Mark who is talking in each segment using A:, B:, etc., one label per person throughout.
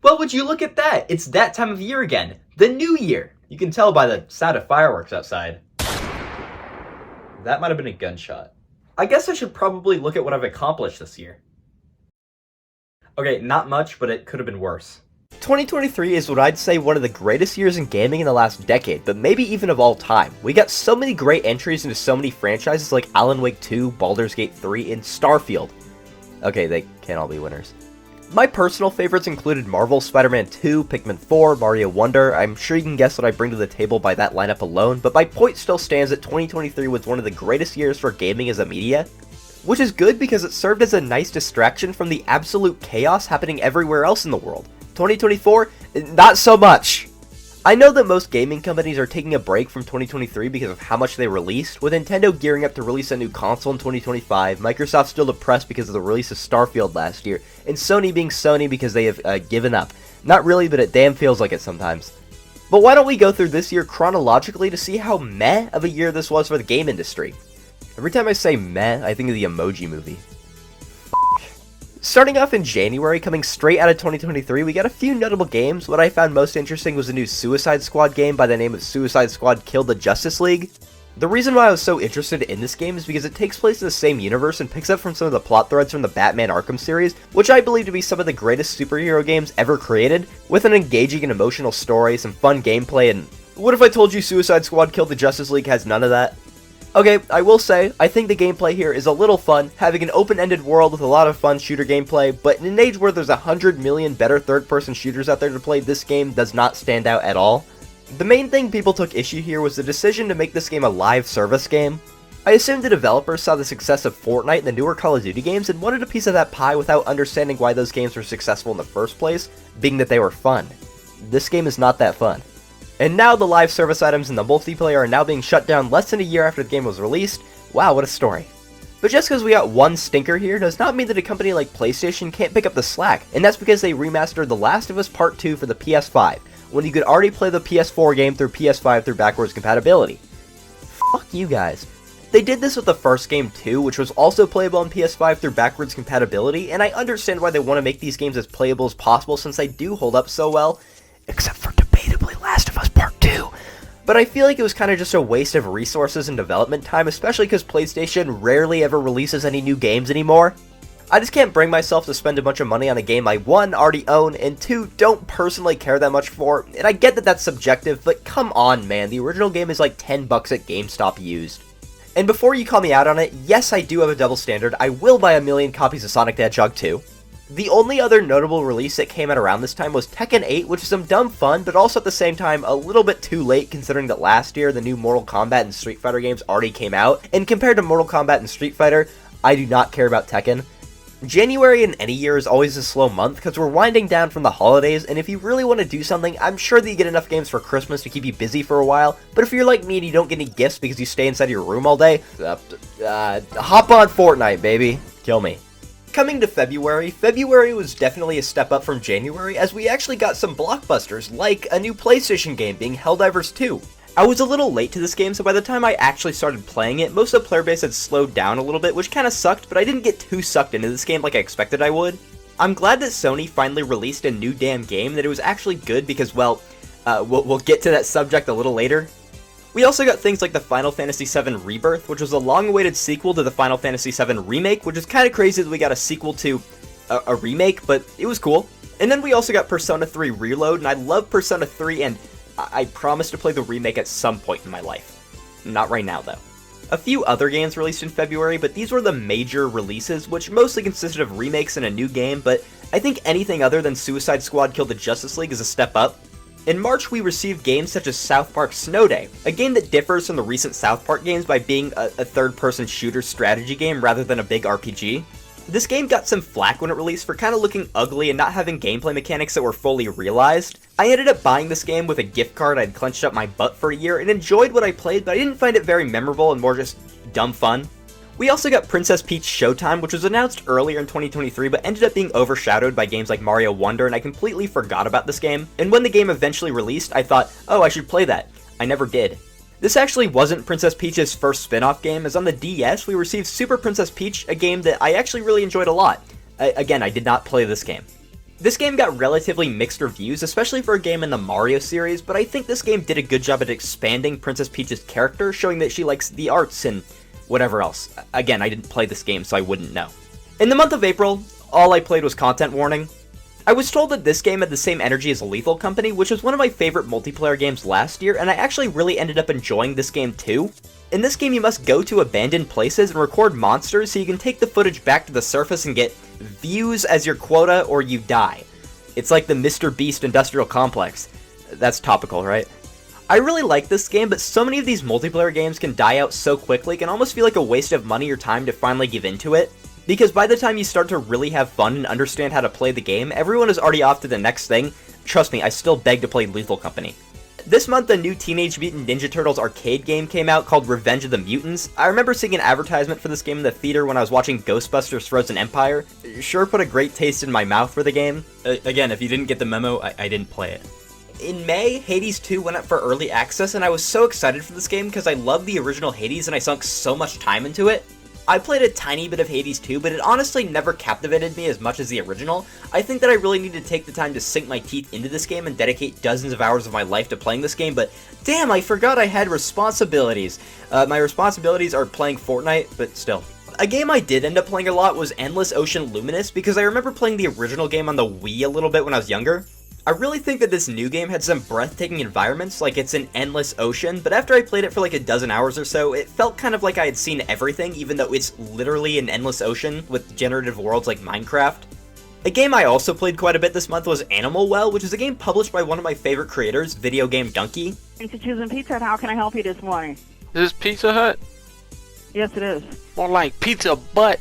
A: Well, would you look at that? It's that time of year again. The new year. You can tell by the sound of fireworks outside. That might have been a gunshot. I guess I should probably look at what I've accomplished this year. Okay, not much, but it could have been worse. 2023 is what I'd say one of the greatest years in gaming in the last decade, but maybe even of all time. We got so many great entries into so many franchises like Alan Wake 2, Baldur's Gate 3, and Starfield. Okay, they can't all be winners. My personal favorites included Marvel, Spider-Man 2, Pikmin 4, Mario Wonder. I'm sure you can guess what I bring to the table by that lineup alone, but my point still stands that 2023 was one of the greatest years for gaming as a media, which is good because it served as a nice distraction from the absolute chaos happening everywhere else in the world. 2024, not so much. I know that most gaming companies are taking a break from 2023 because of how much they released, with Nintendo gearing up to release a new console in 2025, Microsoft still depressed because of the release of Starfield last year, and Sony being Sony because they have given up. Not really, but it damn feels like it sometimes. But why don't we go through this year chronologically to see how meh of a year this was for the game industry? Every time I say meh, I think of the Emoji Movie. Starting off in January, coming straight out of 2023, we got a few notable games. What I found most interesting was a new Suicide Squad game by the name of Suicide Squad Kill the Justice League. The reason why I was so interested in this game is because it takes place in the same universe and picks up from some of the plot threads from the Batman Arkham series, which I believe to be some of the greatest superhero games ever created, with an engaging and emotional story, some fun gameplay, and what if I told you Suicide Squad Kill the Justice League has none of that? Okay, I will say, I think the gameplay here is a little fun, having an open-ended world with a lot of fun shooter gameplay, but in an age where there's 100 million better third-person shooters out there to play, this game does not stand out at all. The main thing people took issue here was the decision to make this game a live service game. I assume the developers saw the success of Fortnite and the newer Call of Duty games and wanted a piece of that pie without understanding why those games were successful in the first place, being that they were fun. This game is not that fun. And now the live service items and the multiplayer are now being shut down less than a year after the game was released. Wow, what a story. But just because we got one stinker here does not mean that a company like PlayStation can't pick up the slack, and that's because they remastered The Last of Us Part 2 for the PS5, when you could already play the PS4 game through PS5 through backwards compatibility. Fuck you guys. They did this with the first game too, which was also playable on PS5 through backwards compatibility, and I understand why they want to make these games as playable as possible since they do hold up so well, except for debatably Last of Us Part 2. But I feel like it was kind of just a waste of resources and development time, especially because PlayStation rarely ever releases any new games anymore. I just can't bring myself to spend a bunch of money on a game I 1, already own, and 2, don't personally care that much for, and I get that that's subjective, but come on man, the original game is like $10 at GameStop used. And before you call me out on it, yes I do have a double standard, I will buy 1,000,000 copies of Sonic the Hedgehog 2. The only other notable release that came out around this time was Tekken 8, which is some dumb fun, but also at the same time a little bit too late considering that last year the new Mortal Kombat and Street Fighter games already came out, and compared to Mortal Kombat and Street Fighter, I do not care about Tekken. January in any year is always a slow month because we're winding down from the holidays, and if you really want to do something, I'm sure that you get enough games for Christmas to keep you busy for a while, but if you're like me and you don't get any gifts because you stay inside your room all day, hop on Fortnite, baby. Kill me. Coming to February was definitely a step up from January as we actually got some blockbusters, like a new PlayStation game being Helldivers 2. I was a little late to this game, so by the time I actually started playing it, most of the player base had slowed down a little bit, which kinda sucked, but I didn't get too sucked into this game like I expected I would. I'm glad that Sony finally released a new damn game, that it was actually good because, well, we'll get to that subject a little later. We also got things like the Final Fantasy VII Rebirth, which was a long-awaited sequel to the Final Fantasy VII Remake, which is kinda crazy that we got a sequel to a remake, but it was cool. And then we also got Persona 3 Reload, and I love Persona 3, and I promise to play the remake at some point in my life. Not right now, though. A few other games released in February, but these were the major releases, which mostly consisted of remakes and a new game, but I think anything other than Suicide Squad Kill the Justice League is a step up. In March, we received games such as South Park Snow Day, a game that differs from the recent South Park games by being a third-person shooter strategy game rather than a big RPG. This game got some flack when it released for kinda looking ugly and not having gameplay mechanics that were fully realized. I ended up buying this game with a gift card I'd clenched up my butt for a year and enjoyed what I played, but I didn't find it very memorable and more just dumb fun. We also got Princess Peach Showtime, which was announced earlier in 2023 but ended up being overshadowed by games like Mario Wonder, and I completely forgot about this game. And when the game eventually released, I thought, oh, I should play that. I never did. This actually wasn't Princess Peach's first spin-off game, as on the DS we received Super Princess Peach, a game that I actually really enjoyed a lot. Again, I did not play this game. This game got relatively mixed reviews, especially for a game in the Mario series, but I think this game did a good job at expanding Princess Peach's character, showing that she likes the arts and whatever else. Again, I didn't play this game, so I wouldn't know. In the month of April, all I played was content warning. I was told that this game had the same energy as Lethal Company, which was one of my favorite multiplayer games last year, and I actually really ended up enjoying this game too. In this game, you must go to abandoned places and record monsters so you can take the footage back to the surface and get views as your quota or you die. It's like the Mr. Beast Industrial Complex. That's topical, right? I really like this game, but so many of these multiplayer games can die out so quickly, it can almost feel like a waste of money or time to finally give into it. Because by the time you start to really have fun and understand how to play the game, everyone is already off to the next thing. Trust me, I still beg to play Lethal Company. This month, a new Teenage Mutant Ninja Turtles arcade game came out called Revenge of the Mutants. I remember seeing an advertisement for this game in the theater when I was watching Ghostbusters Frozen Empire. Sure put a great taste in my mouth for the game. Again, if you didn't get the memo, I didn't play it. In May, Hades 2 went up for early access, and I was so excited for this game because I love the original Hades and I sunk so much time into it. I played a tiny bit of Hades 2, but it honestly never captivated me as much as the original. I think that I really need to take the time to sink my teeth into this game and dedicate dozens of hours of my life to playing this game, but damn, I forgot I had responsibilities. My responsibilities are playing Fortnite, but still. A game I did end up playing a lot was Endless Ocean Luminous, because I remember playing the original game on the Wii a little bit when I was younger. I really think that this new game had some breathtaking environments, like it's an endless ocean, but after I played it for like a dozen hours or so, it felt kind of like I had seen everything, even though it's literally an endless ocean with generative worlds like Minecraft. A game I also played quite a bit this month was Animal Well, which is a game published by one of my favorite creators, Video Game Donkey.
B: Thanks for choosing Pizza Hut. How can I help you this morning?
C: Is this Pizza Hut?
B: Yes, it is.
C: More like pizza butt.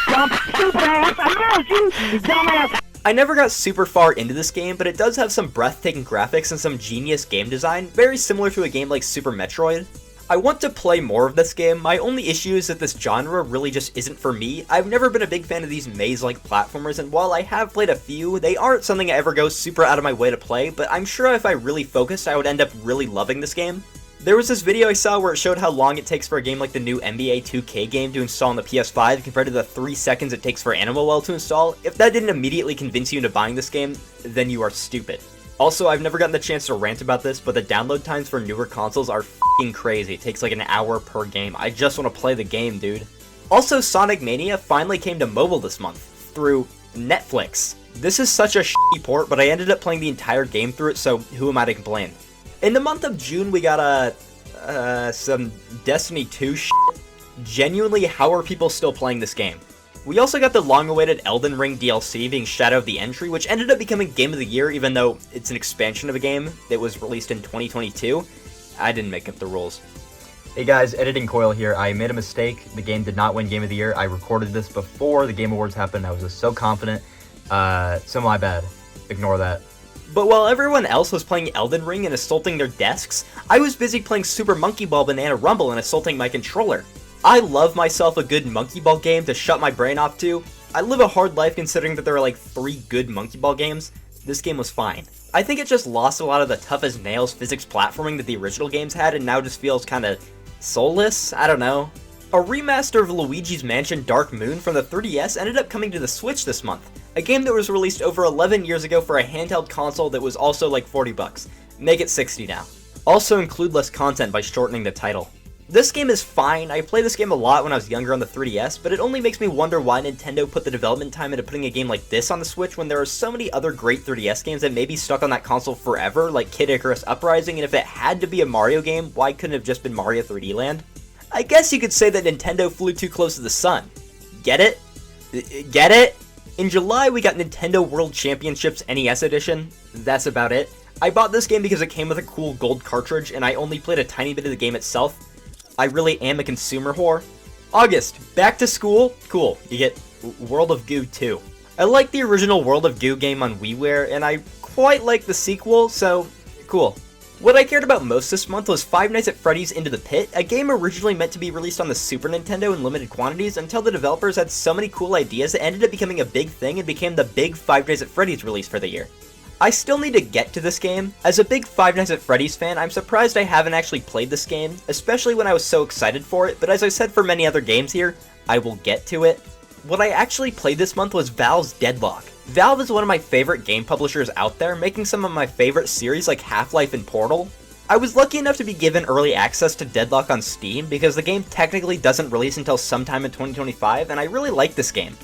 B: Dump stupid ass! I know you dumbass!
A: I never got super far into this game, but it does have some breathtaking graphics and some genius game design, very similar to a game like Super Metroid. I want to play more of this game. My only issue is that this genre really just isn't for me. I've never been a big fan of these maze-like platformers, and while I have played a few, they aren't something I ever go super out of my way to play, but I'm sure if I really focused, I would end up really loving this game. There was this video I saw where it showed how long it takes for a game like the new NBA 2K game to install on the PS5 compared to the 3 seconds it takes for Animal Well to install. If that didn't immediately convince you into buying this game, then you are stupid. Also, I've never gotten the chance to rant about this, but the download times for newer consoles are f***ing crazy. It takes like an hour per game. I just want to play the game, dude. Also, Sonic Mania finally came to mobile this month, through Netflix. This is such a shitty port, but I ended up playing the entire game through it, so who am I to complain? In the month of June, we got some Destiny 2 shit. Genuinely, how are people still playing this game? We also got the long-awaited Elden Ring DLC being Shadow of the Entry, which ended up becoming Game of the Year, even though it's an expansion of a game that was released in 2022. I didn't make up the rules. Hey guys, Editing Coil here. I made a mistake. The game did not win Game of the Year. I recorded this before the Game Awards happened. I was just so confident. So my bad. Ignore that. But while everyone else was playing Elden Ring and assaulting their desks, I was busy playing Super Monkey Ball Banana Rumble and assaulting my controller. I love myself a good Monkey Ball game to shut my brain off to. I live a hard life considering that there are like 3 good Monkey Ball games. This game was fine. I think it just lost a lot of the tough-as-nails physics platforming that the original games had and now just feels kinda soulless? I don't know. A remaster of Luigi's Mansion Dark Moon from the 3DS ended up coming to the Switch this month. A game that was released over 11 years ago for a handheld console that was also like 40 bucks. Make it 60 now. Also include less content by shortening the title. This game is fine. I played this game a lot when I was younger on the 3DS, but it only makes me wonder why Nintendo put the development time into putting a game like this on the Switch when there are so many other great 3DS games that may be stuck on that console forever, like Kid Icarus Uprising, and if it had to be a Mario game, why couldn't it have just been Mario 3D Land? I guess you could say that Nintendo flew too close to the sun. Get it? Get it? In July, we got Nintendo World Championships NES Edition. That's about it. I bought this game because it came with a cool gold cartridge, and I only played a tiny bit of the game itself. I really am a consumer whore. August, back to school. Cool, you get World of Goo 2. I like the original World of Goo game on WiiWare, and I quite like the sequel, so cool. What I cared about most this month was Five Nights at Freddy's Into the Pit, a game originally meant to be released on the Super Nintendo in limited quantities until the developers had so many cool ideas it ended up becoming a big thing and became the big Five Nights at Freddy's release for the year. I still need to get to this game. As a big Five Nights at Freddy's fan, I'm surprised I haven't actually played this game, especially when I was so excited for it, but as I said for many other games here, I will get to it. What I actually played this month was Valve's Deadlock. Valve is one of my favorite game publishers out there, making some of my favorite series like Half-Life and Portal. I was lucky enough to be given early access to Deadlock on Steam because the game technically doesn't release until sometime in 2025, and I really like this game.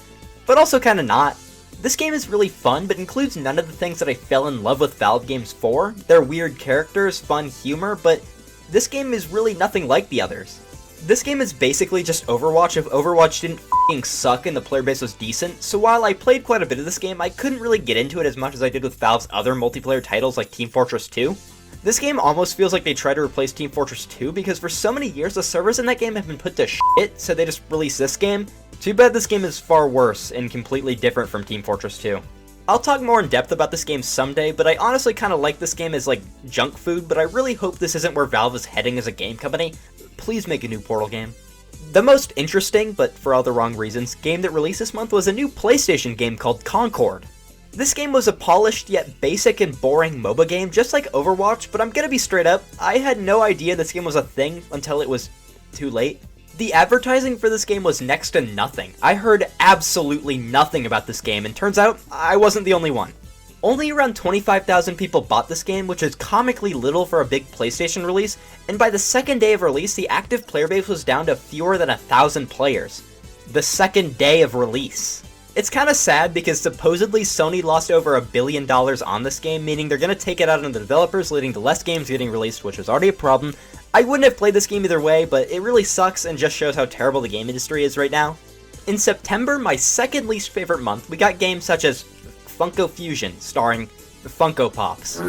A: But also kinda not. This game is really fun, but includes none of the things that I fell in love with Valve games for. Their weird characters, fun humor, but this game is really nothing like the others. This game is basically just Overwatch if Overwatch didn't f***ing suck and the player base was decent, so while I played quite a bit of this game, I couldn't really get into it as much as I did with Valve's other multiplayer titles like Team Fortress 2. This game almost feels like they tried to replace Team Fortress 2 because for so many years the servers in that game have been put to shit, so they just released this game. Too bad this game is far worse and completely different from Team Fortress 2. I'll talk more in depth about this game someday, but I honestly kinda like this game as like junk food, but I really hope this isn't where Valve is heading as a game company. Please make a new Portal game. The most interesting, but for all the wrong reasons, game that released this month was a new PlayStation game called Concord. This game was a polished yet basic and boring MOBA game just like Overwatch, but I'm gonna be straight up, I had no idea this game was a thing until it was too late. The advertising for this game was next to nothing. I heard absolutely nothing about this game, and turns out I wasn't the only one. Only around 25,000 people bought this game, which is comically little for a big PlayStation release, and by the second day of release, the active player base was down to fewer than 1,000 players. The second day of release. It's kinda sad because supposedly Sony lost over $1 billion on this game, meaning they're gonna take it out on the developers, leading to less games getting released, which was already a problem. I wouldn't have played this game either way, but it really sucks and just shows how terrible the game industry is right now. In September, my second least favorite month, we got games such as Funko Fusion, starring Funko Pops.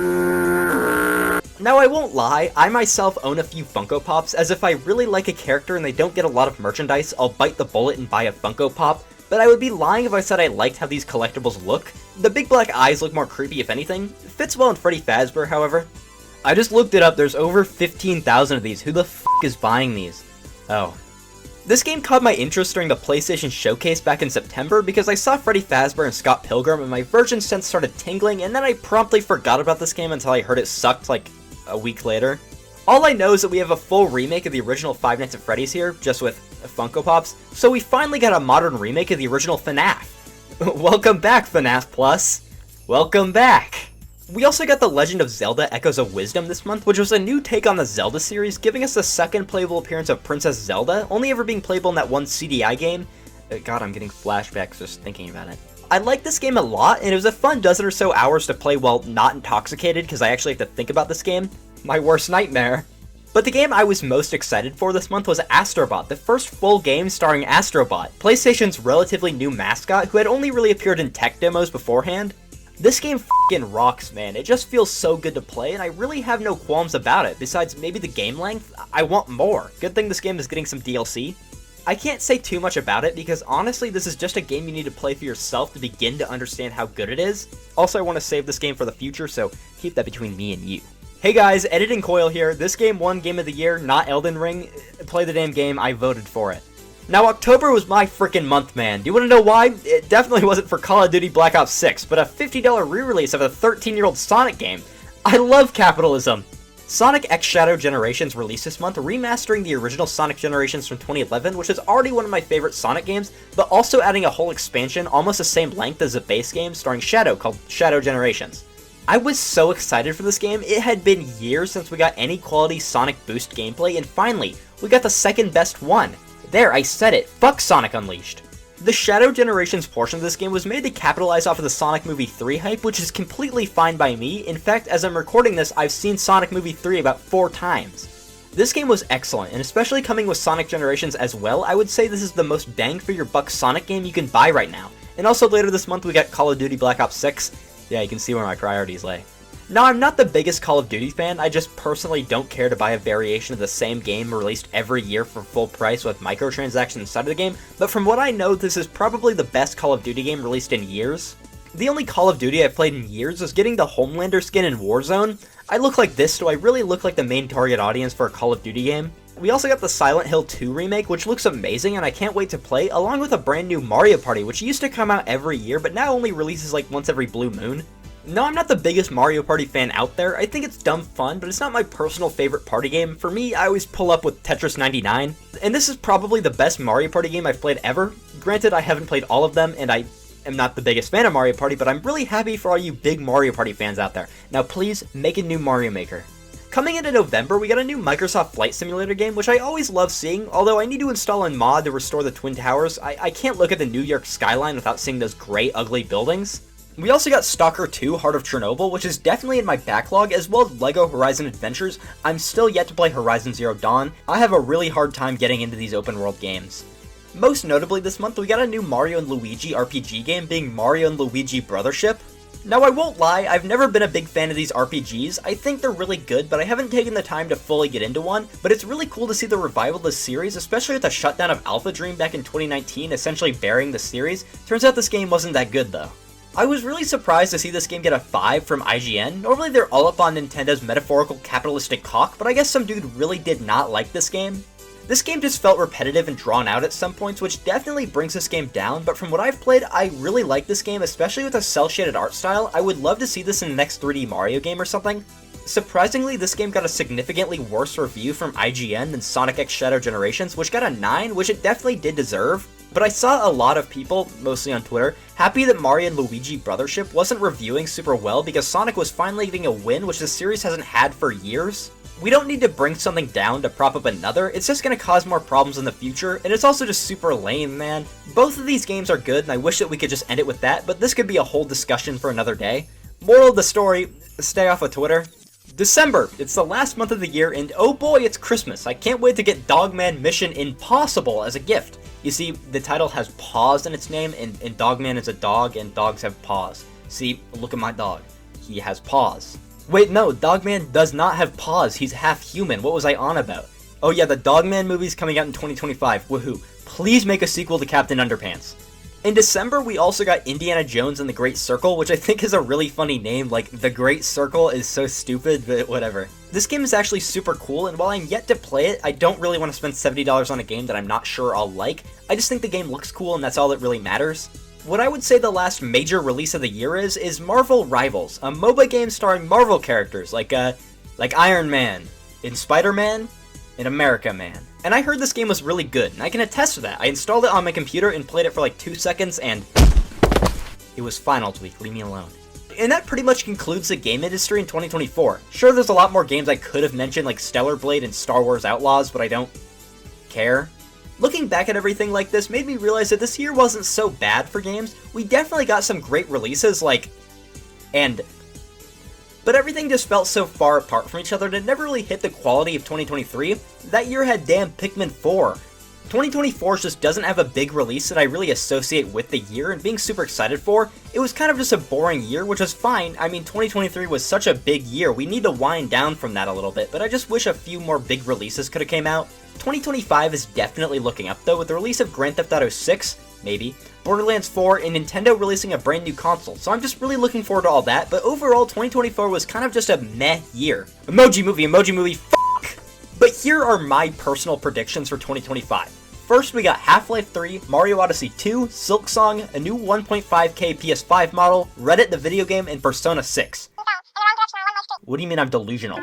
A: Now I won't lie, I myself own a few Funko Pops, as if I really like a character and they don't get a lot of merchandise, I'll bite the bullet and buy a Funko Pop, but I would be lying if I said I liked how these collectibles look. The big black eyes look more creepy if anything. It fits well in Freddy Fazbear, however. I just looked it up, there's over 15,000 of these, who the f*** is buying these? Oh. This game caught my interest during the PlayStation Showcase back in September because I saw Freddy Fazbear and Scott Pilgrim and my virgin sense started tingling, and then I promptly forgot about this game until I heard it sucked like a week later. All I know is that we have a full remake of the original Five Nights at Freddy's here, just with Funko Pops, so we finally got a modern remake of the original FNAF. Welcome back, FNAF Plus. Welcome back. We also got The Legend of Zelda Echoes of Wisdom this month, which was a new take on the Zelda series, giving us the second playable appearance of Princess Zelda, only ever being playable in that one CDI game. God, I'm getting flashbacks just thinking about it. I like this game a lot, and it was a fun dozen or so hours to play while not intoxicated, because I actually have to think about this game. My worst nightmare. But the game I was most excited for this month was Astrobot, the first full game starring Astrobot, PlayStation's relatively new mascot who had only really appeared in tech demos beforehand. This game f***ing rocks, man. It just feels so good to play, and I really have no qualms about it. Besides maybe the game length, I want more. Good thing this game is getting some DLC. I can't say too much about it because honestly this is just a game you need to play for yourself to begin to understand how good it is. Also I want to save this game for the future, so keep that between me and you. Hey guys, Editing Coil here. This game won Game of the Year, not Elden Ring. Play the damn game, I voted for it. Now October was my frickin' month, man. Do you wanna know why? It definitely wasn't for Call of Duty Black Ops 6, but a $50 re-release of a 13-year-old Sonic game. I love capitalism! Sonic X Shadow Generations released this month, remastering the original Sonic Generations from 2011, which is already one of my favorite Sonic games, but also adding a whole expansion almost the same length as the base game starring Shadow called Shadow Generations. I was so excited for this game. It had been years since we got any quality Sonic Boost gameplay, and finally, we got the second best one. There, I said it. Fuck Sonic Unleashed. The Shadow Generations portion of this game was made to capitalize off of the Sonic Movie 3 hype, which is completely fine by me. In fact, as I'm recording this, I've seen Sonic Movie 3 about 4 times. This game was excellent, and especially coming with Sonic Generations as well, I would say this is the most bang for your buck Sonic game you can buy right now. And also later this month we got Call of Duty Black Ops 6. Yeah, you can see where my priorities lay. Now, I'm not the biggest Call of Duty fan, I just personally don't care to buy a variation of the same game released every year for full price with microtransactions inside of the game, but from what I know, this is probably the best Call of Duty game released in years. The only Call of Duty I've played in years is getting the Homelander skin in Warzone. I look like this, do I really look like the main target audience for a Call of Duty game? We also got the Silent Hill 2 remake, which looks amazing and I can't wait to play, along with a brand new Mario Party, which used to come out every year, but now only releases like once every blue moon. No, I'm not the biggest Mario Party fan out there. I think it's dumb fun, but it's not my personal favorite party game. For me, I always pull up with Tetris 99, and this is probably the best Mario Party game I've played ever. Granted, I haven't played all of them, and I
D: am not the biggest fan of Mario Party, but I'm really happy for all you big Mario Party fans out there. Now please, make a new Mario Maker. Coming into November, we got a new Microsoft Flight Simulator game, which I always love seeing, although I need to install a mod to restore the Twin Towers. I can't look at the New York skyline without seeing those gray, ugly buildings. We also got Stalker 2 Heart of Chernobyl, which is definitely in my backlog, as well as LEGO Horizon Adventures. I'm still yet to play Horizon Zero Dawn. I have a really hard time getting into these open world games. Most notably this month, we got a new Mario & Luigi RPG game, being Mario & Luigi Brothership. Now I won't lie, I've never been a big fan of these RPGs. I think they're really good, but I haven't taken the time to fully get into one. But it's really cool to see the revival of this series, especially with the shutdown of Alpha Dream back in 2019, essentially burying the series. Turns out this game wasn't that good though. I was really surprised to see this game get a 5 from IGN. Normally they're all up on Nintendo's metaphorical capitalistic cock, but I guess some dude really did not like this game. This game just felt repetitive and drawn out at some points, which definitely brings this game down, but from what I've played, I really like this game, especially with a cel-shaded art style. I would love to see this in the next 3D Mario game or something. Surprisingly, this game got a significantly worse review from IGN than Sonic X Shadow Generations, which got a 9, which it definitely did deserve. But I saw a lot of people, mostly on Twitter, happy that Mario & Luigi Brothership wasn't reviewing super well because Sonic was finally getting a win, which the series hasn't had for years. We don't need to bring something down to prop up another, it's just gonna cause more problems in the future, and it's also just super lame, man. Both of these games are good, and I wish that we could just end it with that, but this could be a whole discussion for another day. Moral of the story, stay off of Twitter. December, it's the last month of the year, and oh boy, it's Christmas. I can't wait to get Dogman Mission Impossible as a gift. You see, the title has paws in its name, and Dogman is a dog, and dogs have paws. See, look at my dog. He has paws. Wait, no, Dogman does not have paws. He's half human. What was I on about? Oh yeah, the Dogman movie's coming out in 2025. Woohoo. Please make a sequel to Captain Underpants. In December, we also got Indiana Jones and the Great Circle, which I think is a really funny name. Like, the Great Circle is so stupid, but whatever. This game is actually super cool, and while I'm yet to play it, I don't really want to spend $70 on a game that I'm not sure I'll like. I just think the game looks cool, and that's all that really matters. What I would say the last major release of the year is Marvel Rivals, a MOBA game starring Marvel characters like Iron Man, and Spider-Man, and America Man. And I heard this game was really good, and I can attest to that. I installed it on my computer and played it for like 2 seconds, and it was finals week, leave me alone. And that pretty much concludes the game industry in 2024. Sure, there's a lot more games I could have mentioned, like Stellar Blade and Star Wars Outlaws, but I don't care. Looking back at everything like this made me realize that this year wasn't so bad for games. We definitely got some great releases, but everything just felt so far apart from each other that it never really hit the quality of 2023. That year had damn Pikmin 4. 2024 just doesn't have a big release that I really associate with the year, and being super excited for, it was kind of just a boring year, which was fine. I mean, 2023 was such a big year, we need to wind down from that a little bit, but I just wish a few more big releases could have came out. 2025 is definitely looking up though, with the release of Grand Theft Auto 6, maybe, Borderlands 4, and Nintendo releasing a brand new console, so I'm just really looking forward to all that, but overall 2024 was kind of just a meh year. Emoji movie, fuck! But here are my personal predictions for 2025. First, we got Half-Life 3, Mario Odyssey 2, Silksong, a new 1.5K PS5 model, Reddit the video game, and Persona 6. What do you mean I'm delusional?